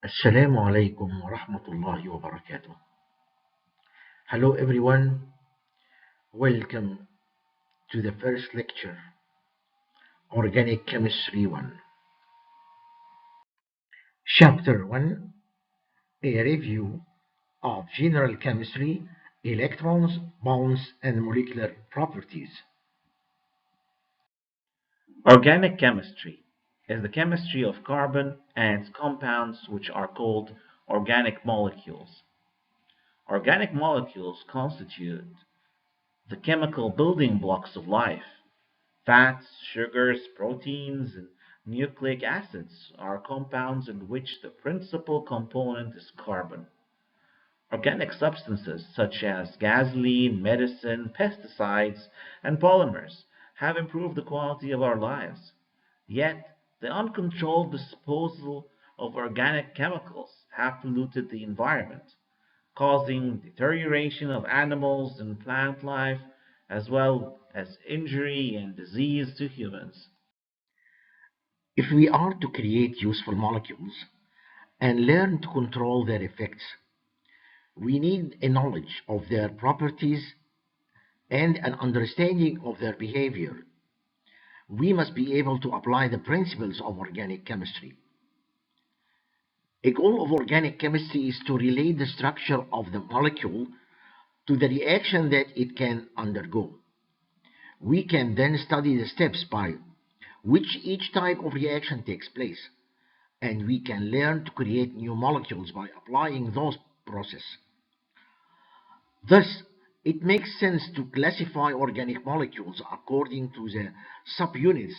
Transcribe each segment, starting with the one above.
Assalamu alaikum wa rahmatullahi wa barakatuh. Hello everyone, welcome to the first lecture, Organic Chemistry 1. Chapter 1, a review of general chemistry, electrons, bonds, and molecular properties. Organic chemistry is the chemistry of carbon and its compounds, which are called organic molecules. Organic molecules constitute the chemical building blocks of life. Fats, sugars, proteins, and nucleic acids are compounds in which the principal component is carbon. Organic substances such as gasoline, medicine, pesticides, and polymers have improved the quality of our lives. Yet, the uncontrolled disposal of organic chemicals have polluted the environment, causing deterioration of animals and plant life, as well as injury and disease to humans. If we are to create useful molecules and learn to control their effects, we need a knowledge of their properties and an understanding of their behavior. We must be able to apply the principles of organic chemistry. A goal of organic chemistry is to relate the structure of the molecule to the reaction that it can undergo. We can then study the steps by which each type of reaction takes place, and we can learn to create new molecules by applying those processes. Thus, it makes sense to classify organic molecules according to the subunits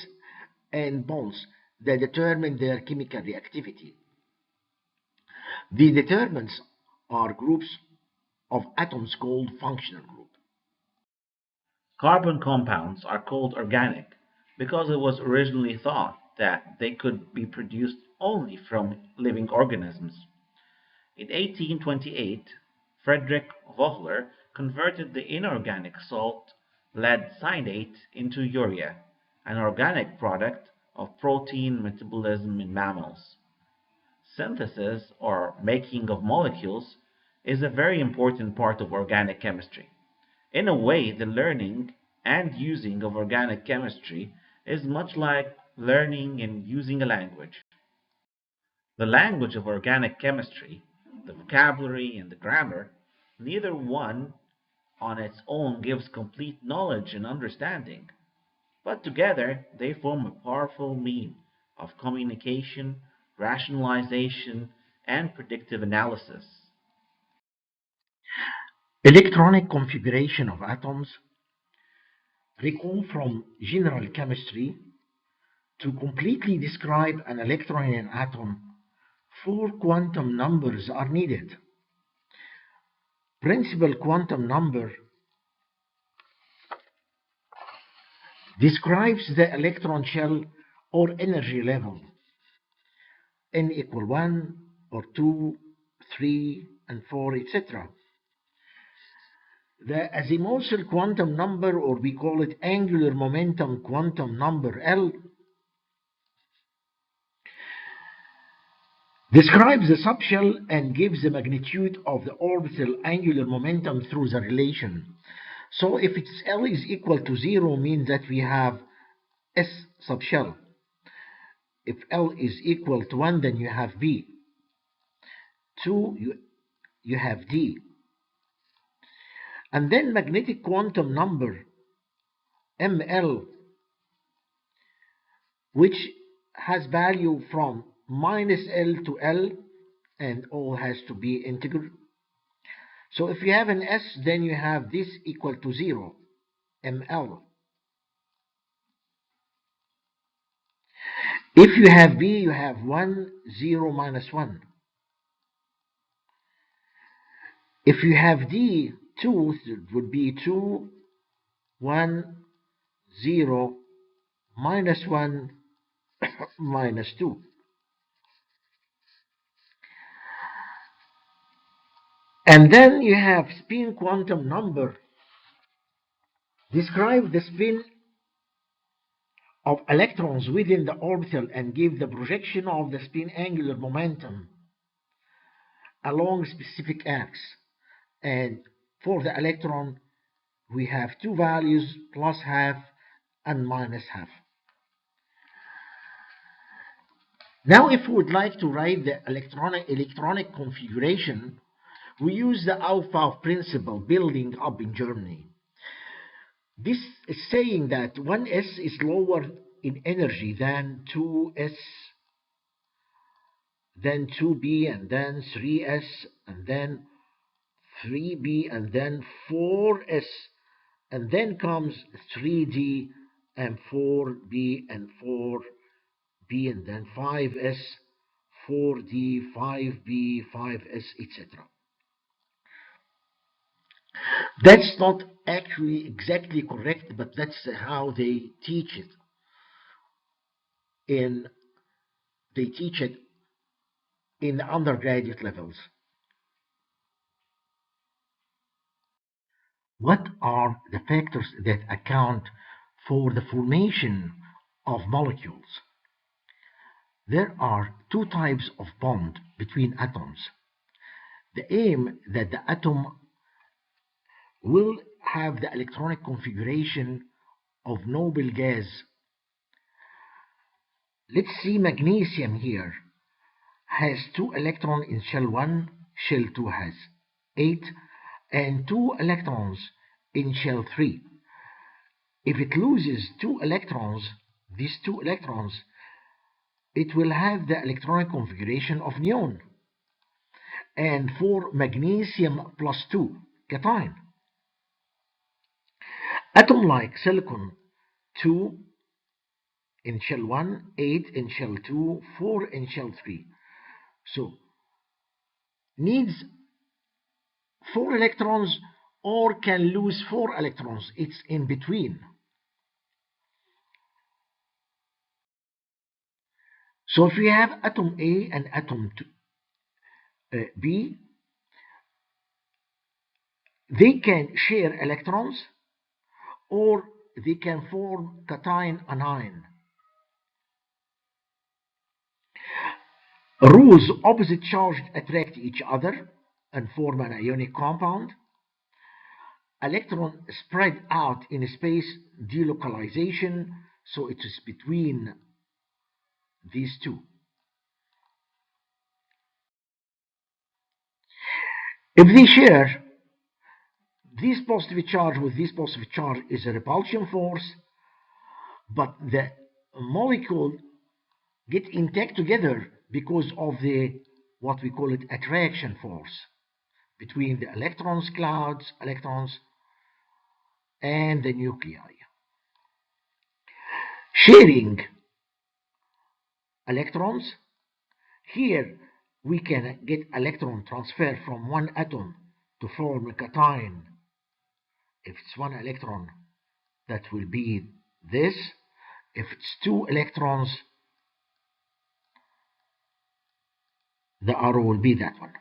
and bonds that determine their chemical reactivity. The determinants are groups of atoms called functional group. Carbon compounds are called organic because it was originally thought that they could be produced only from living organisms. In 1828, Frederick Vohler converted the inorganic salt lead cyanate into urea, an organic product of protein metabolism in mammals. Synthesis, or making of molecules, is a very important part of organic chemistry. In a way, the learning and using of organic chemistry is much like learning and using a language. The language of organic chemistry, the vocabulary and the grammar, neither one on its own gives complete knowledge and understanding, but together they form a powerful mean of communication, rationalization, and predictive analysis. Electronic configuration of atoms. Recall from general chemistry, to completely describe an electron in an atom, four quantum numbers are needed. Principal quantum number describes the electron shell or energy level, n equal 1 or 2, 3, and 4, etc. The azimuthal quantum number, or we call it angular momentum quantum number, L, describes the subshell and gives the magnitude of the orbital angular momentum through the relation. So if its L is equal to 0, means that we have S subshell. If L is equal to 1, then you have B. 2, you have D. And then magnetic quantum number, ML, which has value from minus L to L, and all has to be integer. So if you have an S, then you have this equal to 0, ML. If you have B, you have 1, 0, minus 1. If you have D, 2, it would be 2, 1, 0, minus 1, minus 2. And then you have spin quantum number. Describe the spin of electrons within the orbital and give the projection of the spin angular momentum. along specific arcs. And for the electron, we have two values, plus half and minus half. Now, if we would like to write the electronic configuration, we use the Aufbau principle building up in Germany. This is saying that 1s is lower in energy than 2s, then 2b, and then 3s, and then 3b, and then 4s, and then comes 3d, and 4b, and 4b, and then 5s, 4d, 5b, 5s, etc. That's not actually exactly correct, but that's how they teach it. They teach it in the undergraduate levels. What are the factors that account for the formation of molecules? There are two types of bond between atoms. The aim that the atom will have the electronic configuration of noble gas. Let's see magnesium here has 2 electrons in shell 1, shell 2 has 8, and 2 electrons in shell 3. If it loses 2 electrons, these 2 electrons, it will have the electronic configuration of neon. And for magnesium plus 2, cation. Atom like silicon, 2 in shell 1, 8 in shell 2, 4 in shell 3. So, needs 4 electrons or can lose 4 electrons. It's in between. So if we have atom A and atom B, they can share electrons or they can form cation anion. Rules opposite charged attract each other and form an ionic compound. Electron spread out in space delocalization, so it is between these two. If they share, this positive charge with this positive charge is a repulsion force, but the molecule get intact together because of the what we call it attraction force between the electrons, clouds, electrons, and the nuclei. Sharing electrons, here we can get electron transfer from one atom to form a cation. If it's one electron, that will be this. If it's 2 electrons, the arrow will be that one.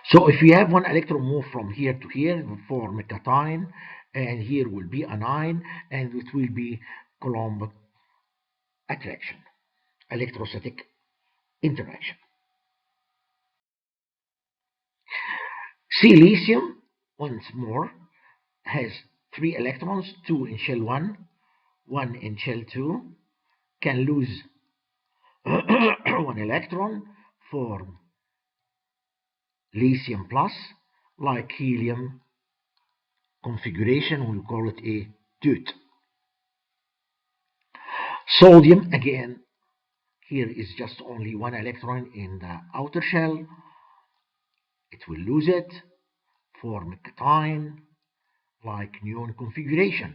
So if we have one electron move from here to here, it will form a cation, and here will be anion, and it will be Coulomb attraction, electrostatic interaction. Silicium, once more, has 3 electrons, 2 in shell 1, 1 in shell 2, can lose 1 electron, form lithium plus, like helium configuration, we call it a DUT. Sodium, again, here is just only 1 electron in the outer shell. It will lose it, form a cation, like neon configuration.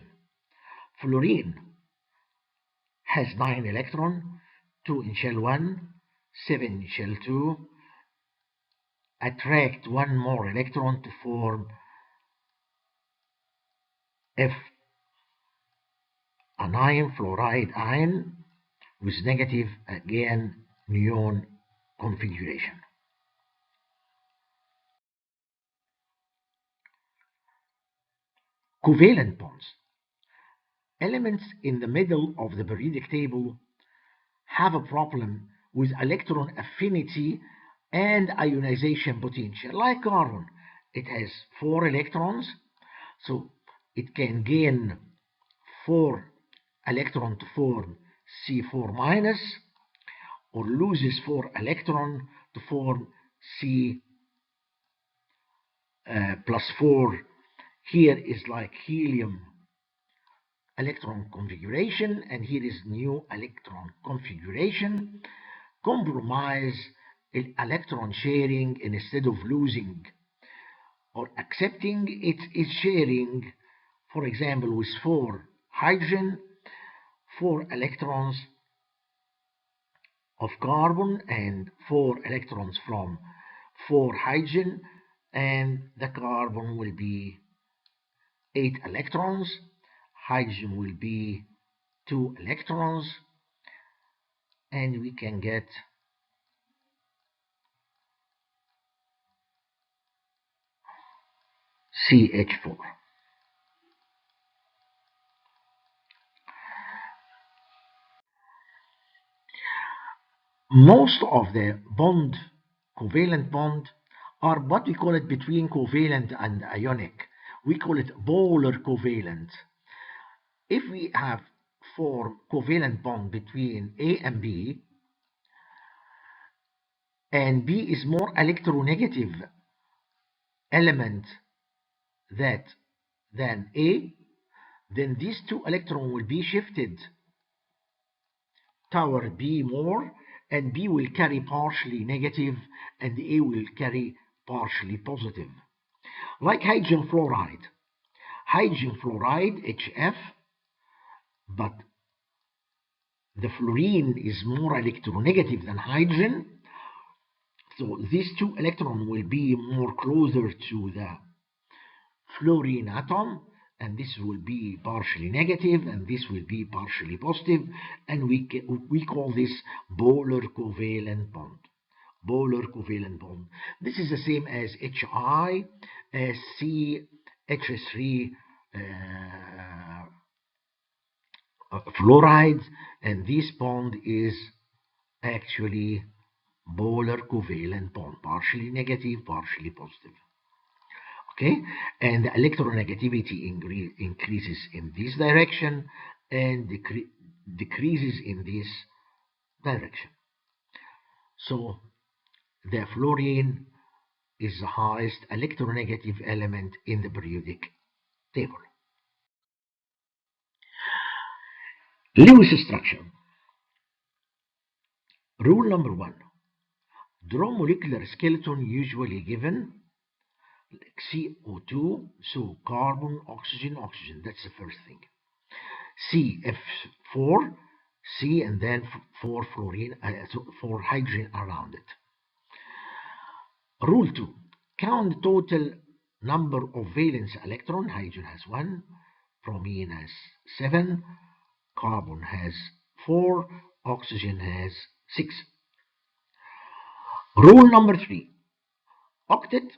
Fluorine has 9 electrons, 2 in shell 1, 7 in shell 2, attract 1 more electron to form F anion, fluoride ion, with negative, again, neon configuration. Covalent bonds. Elements in the middle of the periodic table have a problem with electron affinity and ionization potential. Like carbon, it has 4 electrons, so it can gain 4 electrons to form C4 minus, or loses 4 electrons to form C plus 4. Here is like helium electron configuration, and here is new electron configuration. Compromise electron sharing, instead of losing or accepting, it is sharing, for example, with 4 hydrogen, 4 electrons of carbon and 4 electrons from 4 hydrogen, and the carbon will be 8 electrons, hydrogen will be 2 electrons, and we can get CH4. Most of the covalent bond, are what we call it between covalent and ionic. We call it polar covalent. If we have form covalent bond between A and B is more electronegative element than A, then these 2 electrons will be shifted toward B more, and B will carry partially negative and A will carry partially positive. Like hydrogen fluoride. Hydrogen fluoride, HF, but the fluorine is more electronegative than hydrogen, so these 2 electrons will be more closer to the fluorine atom, and this will be partially negative and this will be partially positive, and we call this polar covalent bond. Polar covalent bond. This is the same as HI, as CH3 fluoride, and this bond is actually polar covalent bond, partially negative, partially positive. Okay, and the electronegativity increases in this direction and decreases in this direction. So the fluorine is the highest electronegative element in the periodic table. Lewis structure. Rule number 1. Draw molecular skeleton usually given CO2, so carbon, oxygen, oxygen. That's the first thing. CF4, C, and then 4 fluorine, 4 hydrogen around it. Rule 2. Count the total number of valence electron. Hydrogen has 1, bromine has 7, carbon has 4, oxygen has 6. Rule number 3. Octet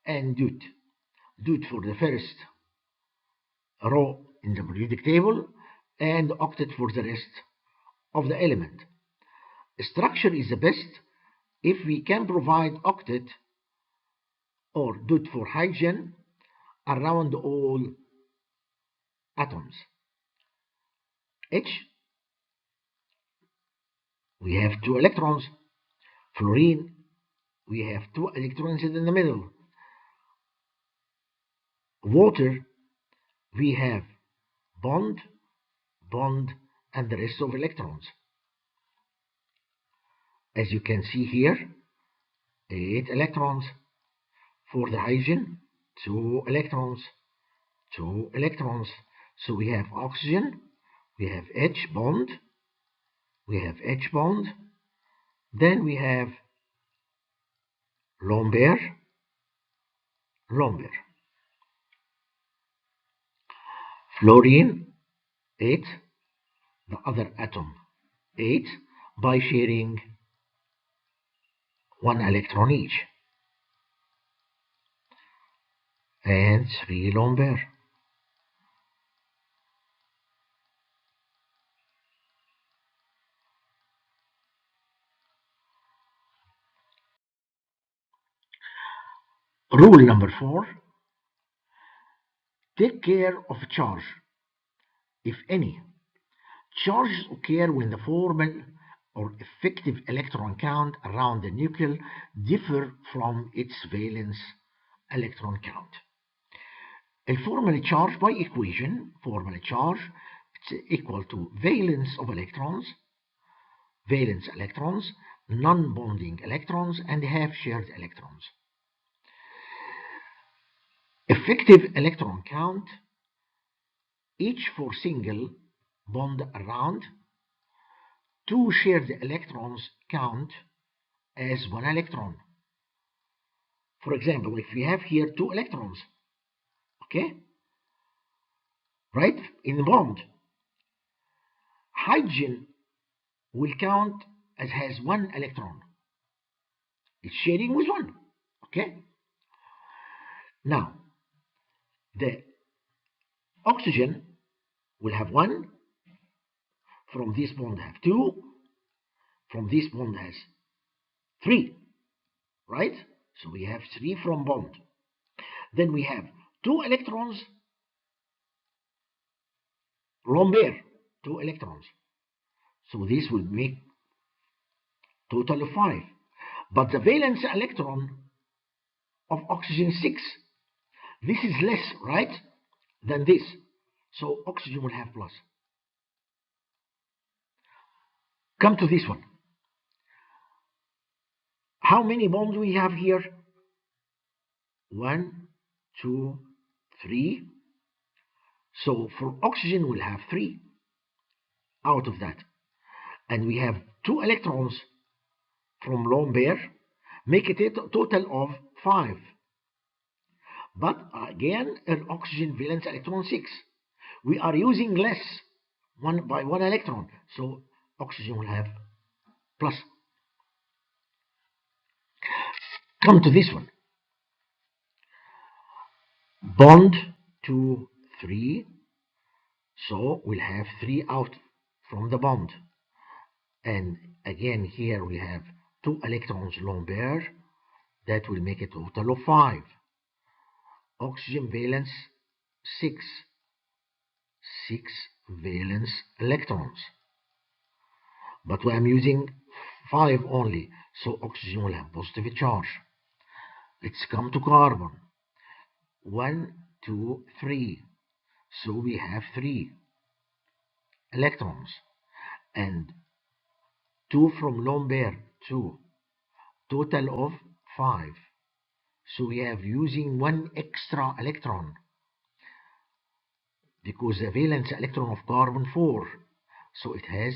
and dot. Dot for the first row in the periodic table, and octet for the rest of the element. Structure is the best if we can provide octet or dot for hydrogen around all atoms. H, we have 2 electrons. Fluorine, we have 2 electrons in the middle. Water, we have bond, bond, and the rest of electrons. As you can see here, 8 electrons. For the hydrogen, 2 electrons, 2 electrons. So we have oxygen, we have H bond, we have H bond, then we have lone pair, lone pair. Fluorine, 8, the other atom, 8, by sharing 1 electron each, and 3 lone pair. Rule number 4, take care of charge, if any. Charges occur when the formal or effective electron count around the nucleus differ from its valence electron count. الفورمال charge by equation, formal charge is equal to valence of electrons, valence electrons, non-bonding electrons, and half-shared electrons. Effective electron count, each for single bond around. Two shared electrons count as one electron. For example, if we have here 2 electrons, okay, right, in the bond, hydrogen will count as has 1 electron. It's sharing with 1, okay. Now, the oxygen will have 1, from this bond have 2, from this bond has 3, right? So we have 3 from bond. Then we have 2 electrons, lone pair, 2 electrons. So this will make total of 5. But the valence electron of oxygen 6. This is less, right, than this. So oxygen will have plus. Come to this one. How many bonds we have here? 1, 2, 3. So for oxygen we'll have 3 out of that. And we have 2 electrons from lone pair, make it a total of 5. But again, an oxygen valence electron 6. We are using less, 1 by 1 electron. So oxygen will have plus. Come to this one. Bond 2, 3. So we'll have 3 out from the bond. And again, here we have 2 electrons lone pair. That will make a total of 5. Oxygen valence 6. 6 valence electrons. But I'm using 5 only, so oxygen will have positive charge. Let's come to carbon. 1, 2, 3. So we have 3 electrons. And 2 from lone pair, 2. Total of 5. So we have using 1 extra electron, because the valence electron of carbon 4. So it has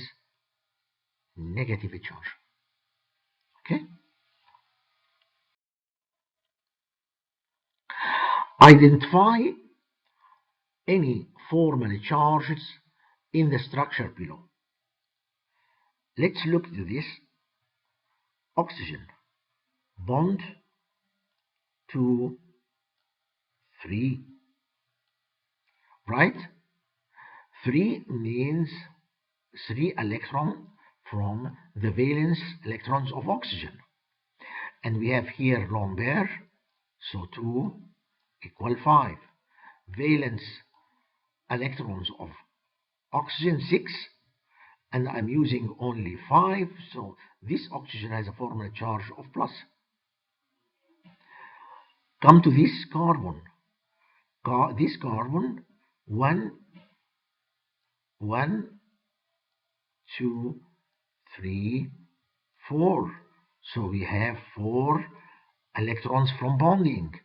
negative charge. Okay? Identify any formal charges in the structure below. Let's look at this. Oxygen, bond 2, 3, right? 3 means 3 electrons from the valence electrons of oxygen. And we have here lone pair, so 2 equal 5. Valence electrons of oxygen 6, and I'm using only 5, so this oxygen has a formal charge of plus. Come to this carbon. This carbon 1, 2, 3, 4. So we have 4 electrons from bonding.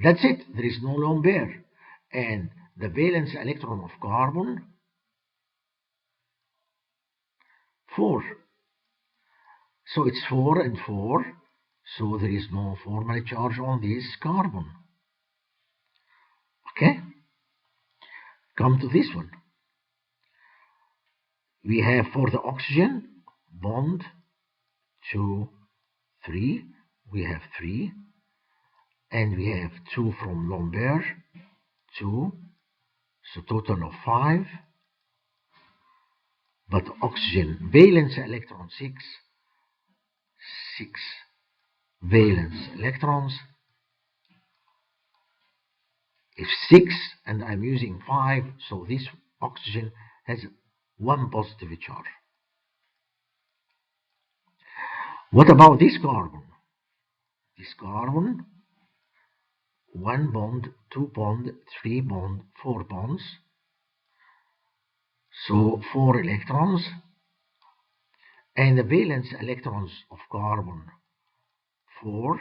That's it. There is no lone pair. And the valence electron of carbon 4. So it's 4 and 4. So there is no formal charge on this carbon. Okay? Come to this one. We have for the oxygen, bond 2, 3. We have 3. And we have 2 from lone pair, 2. So total of 5. But oxygen valence electron 6, 6 valence electrons. If 6 and I'm using 5, so this oxygen has 1 positive charge. What about this carbon? This carbon, 1 bond, 2 bond, 3 bond, 4 bonds. So 4 electrons, and the valence electrons of carbon, 4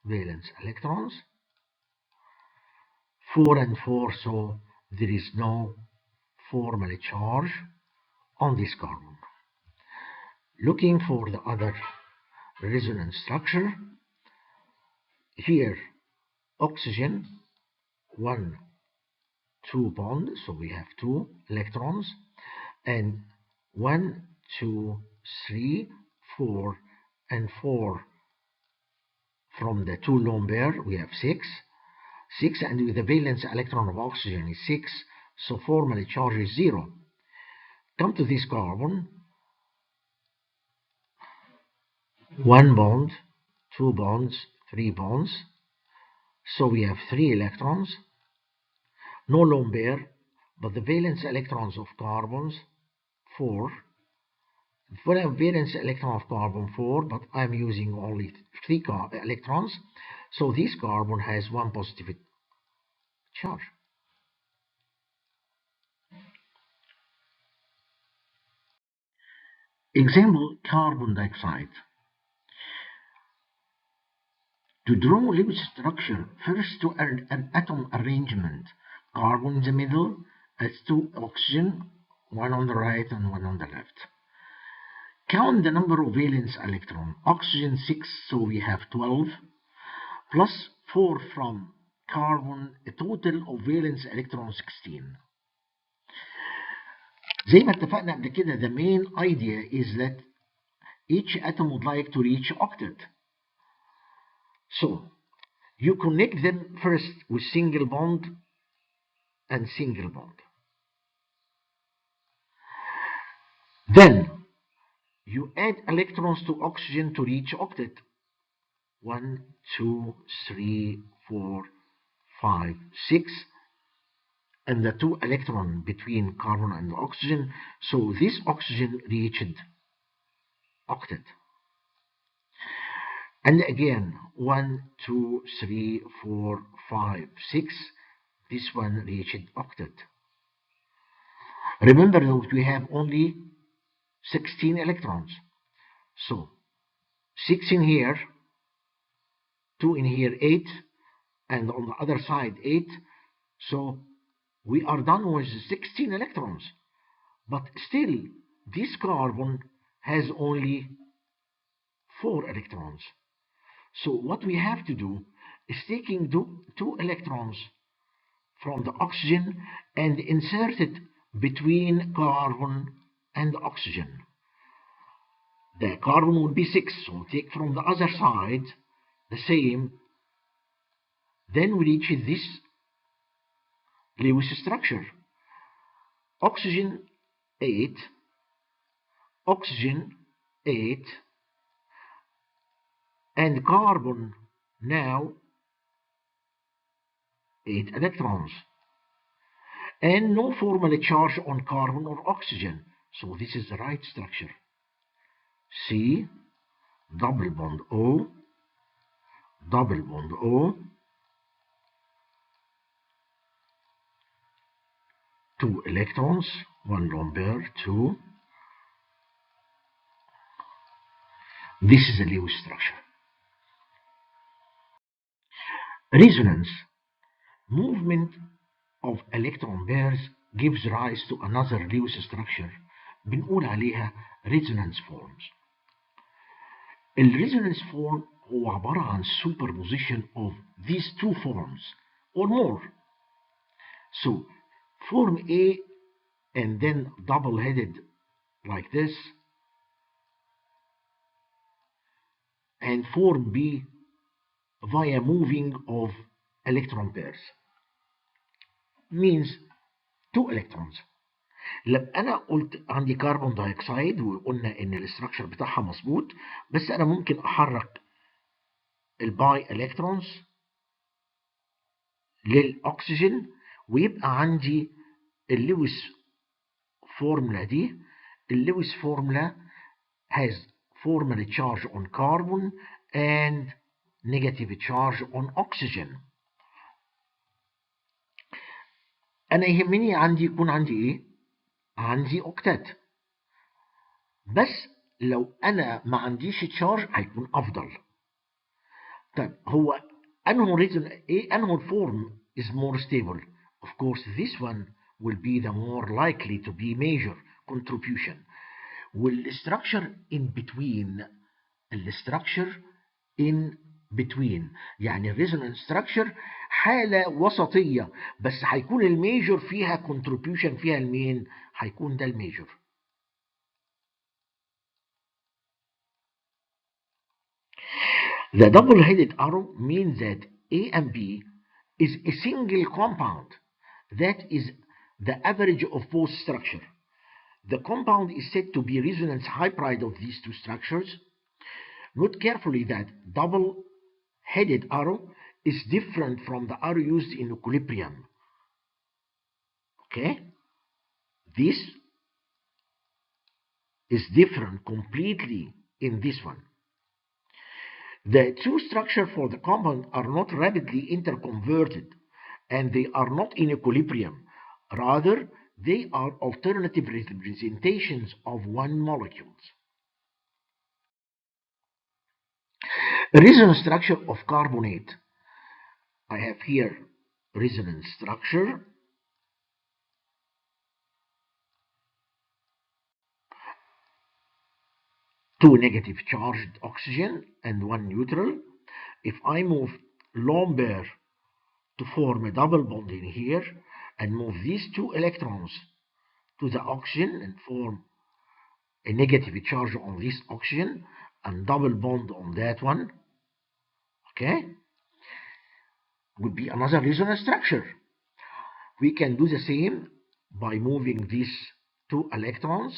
valence electrons, 4 and 4, so there is no formal charge on this carbon. Looking for the other resonance structure, here oxygen, 1, 2 bond, so we have 2 electrons, and 1, 2, 3, 4, and 4 from the 2 lone pair, we have 6, and with the valence electron of oxygen is 6, so formally charge is 0. Come to this carbon, 1 bond, 2 bonds, 3 bonds, so we have 3 electrons, no lone pair, but the valence electrons of carbons, 4. For a valence electron of carbon 4, but I'm using only 3 electrons, so this carbon has 1 positive charge. Example, carbon dioxide. To draw Lewis structure, first to an atom arrangement, carbon in the middle, as 2 oxygen, 1 on the right and 1 on the left. Count the number of valence electron. Oxygen 6, so we have 12, plus 4 from carbon, a total of valence electron 16. زي ما اتفقنا قبل كده, the main idea is that each atom would like to reach octet. So you connect them first with single bond and single bond. Then you add electrons to oxygen to reach octet. 1, 2, 3, 4, 5, 6, and the 2 electron between carbon and oxygen. So this oxygen reached octet. And again, 1, 2, 3, 4, 5, 6. This one reached octet. Remember that we have only 16 electrons. So 6 in here, 2 in here, 8, and on the other side 8. So we are done with 16 electrons. But still, this carbon has only 4 electrons. So what we have to do is taking 2 electrons from the oxygen and insert it between carbon and oxygen. The carbon would be 6, so take from the other side the same. Then we reach this Lewis structure. Oxygen 8, oxygen 8, and carbon now 8 electrons. And no formal charge on carbon or oxygen. So this is the right structure. C, double bond O, double bond O, 2 electrons, 1 lone pair, 2. This is a Lewis structure. Resonance. Movement of electron pairs gives rise to another Lewis structure بنقول عليها resonance forms. الريزونانس form هو عبارة عن superposition of these 2 forms or more. So form A and then double-headed like this, and form B via moving of electron pairs means 2 electrons. لما انا قلت عندي كربون دايوكسيد وقلنا ان الاستراكشر بتاعها مظبوط، بس انا ممكن احرك الباي الكترونز للاكسجين، ويبقى عندي اللويس فورمولا دي. اللويس فورمولا has formal charge on carbon and negative charge on oxygen. انا يهمني يكون عندي ايه؟ عندي اوكتات. بس لو انا ما عنديش تشارج هيكون افضل. طيب هو انه ريزون ايه؟ انه form is more stable. Of course this one will be the more likely to be major contribution. والstructure in between، الستراكشر in between يعني الريزونانس ستراكشر حالة وسطية، بس هيكون الميجور فيها contribution فيها المين؟ هيكون ده الميجور. The double-headed arrow means that A and B is a single compound that is the average of both structure. The compound is said to be resonance hybrid of these two structures. Note carefully that double-headed arrow is different from the arrow used in equilibrium. Okay? This is different completely in this one. The two structures for the compound are not rapidly interconverted and they are not in equilibrium. Rather, they are alternative representations of one molecule. Resonance structure of carbonate. I have here resonance structure. Two negative charged oxygen and one neutral. If I move lone pair to form a double bond in here and move these two electrons to the oxygen and form a negative charge on this oxygen and double bond on that one, okay, would be another resonance structure. We can do the same by moving these two electrons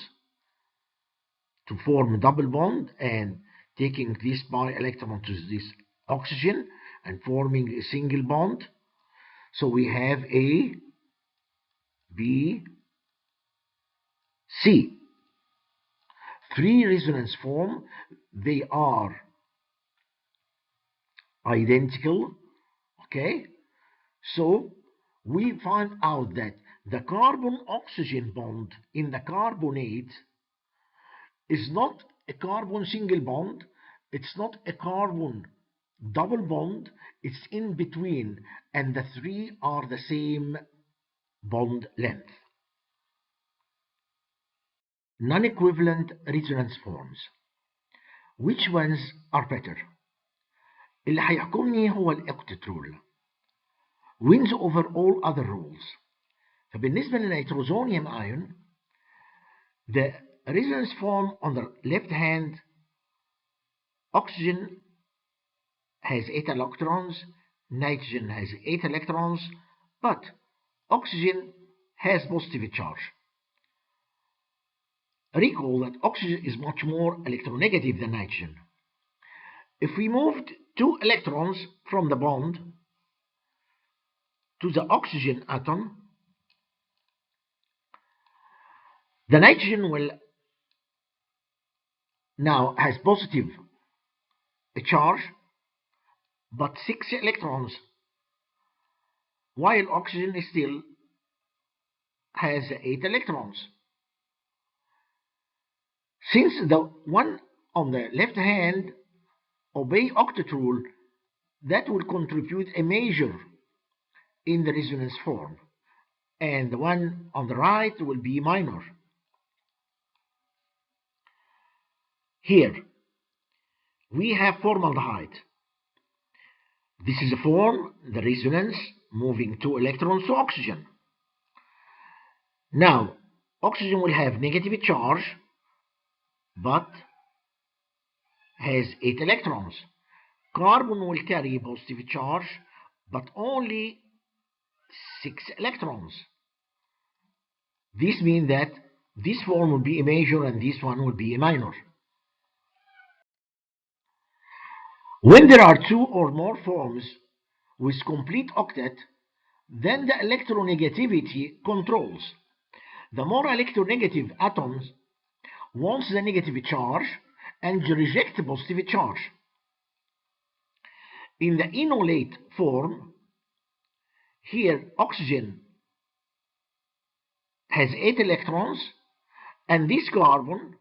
to form a double bond and taking this pi electron to this oxygen and forming a single bond. So we have A, B, C. Three resonance form. They are identical. Okay, so we find out that the carbon-oxygen bond in the carbonate is not a carbon single bond, it's not a carbon double bond, it's in between, and the three are the same bond length. Non-equivalent resonance forms. Which ones are better? اللي هيحكمني هو الأوكتت rule wins over all other rules. فبالنسبة للنيتروزونيوم ion, the resonance form on the left hand, oxygen has 8 electrons, nitrogen has 8 electrons, but oxygen has positive charge. Recall that oxygen is much more electronegative than nitrogen. If we moved 2 electrons from the bond to the oxygen atom, the nitrogen will now has positive charge but 6 electrons, while oxygen still has 8 electrons. Since the one on the left hand obey octet rule, that will contribute a major in the resonance form, and the one on the right will be minor. Here we have formaldehyde. This is a form, the resonance, moving 2 electrons to oxygen. Now, oxygen will have negative charge, but has 8 electrons. Carbon will carry positive charge, but only 6 electrons. This means that this form will be a major and this one will be a minor. When there are two or more forms with complete octet, then the electronegativity controls. The more electronegative atoms wants the negative charge and reject the positive charge. In the enolate form, here oxygen has 8 electrons and this carbon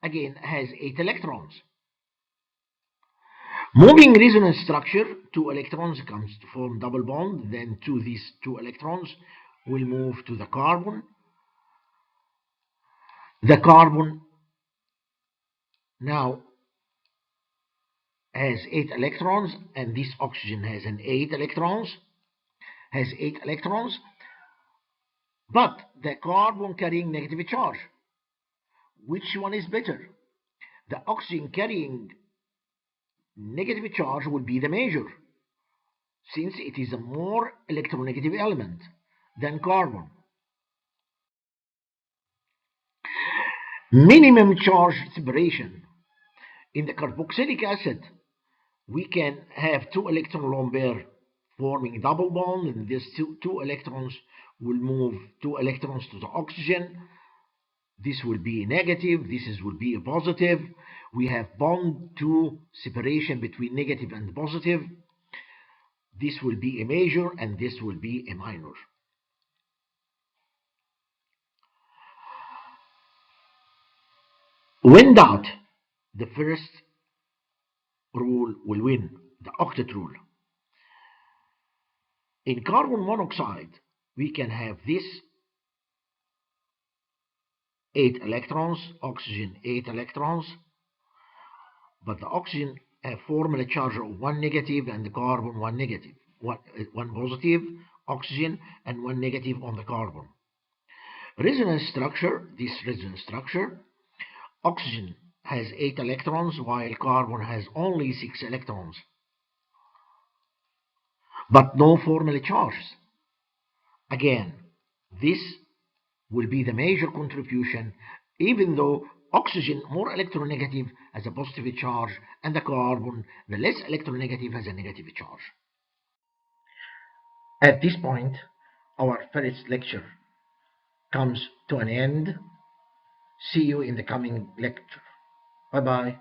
again has 8 electrons. Moving resonance structure, 2 electrons comes to form double bond, then these 2 electrons will move to the carbon. The carbon now has 8 electrons and this oxygen has 8 electrons, but the carbon carrying negative charge. Which one is better? The oxygen carrying negative charge will be the major, since it is a more electronegative element than carbon. Minimum charge separation. In the carboxylic acid, we can have 2 electron lone pair forming double bond, and these two electrons will move 2 electrons to the oxygen. This will be negative, will be a positive. We have bond 2 separation between negative and positive. This will be a major and this will be a minor. When doubt, the first rule will win, the octet rule. In carbon monoxide, we can have this 8 electrons, oxygen 8 electrons, but the oxygen have formula charge of 1 negative and the carbon 1 negative, one positive oxygen and 1 negative on the carbon. Resonance structure, this resonance structure, oxygen has 8 electrons while carbon has only 6 electrons, but no formula charges. Again, this will be the major contribution, even though oxygen more electronegative has a positive charge and the carbon, the less electronegative, has a negative charge. At this point, our first lecture comes to an end. See you in the coming lecture. Bye bye.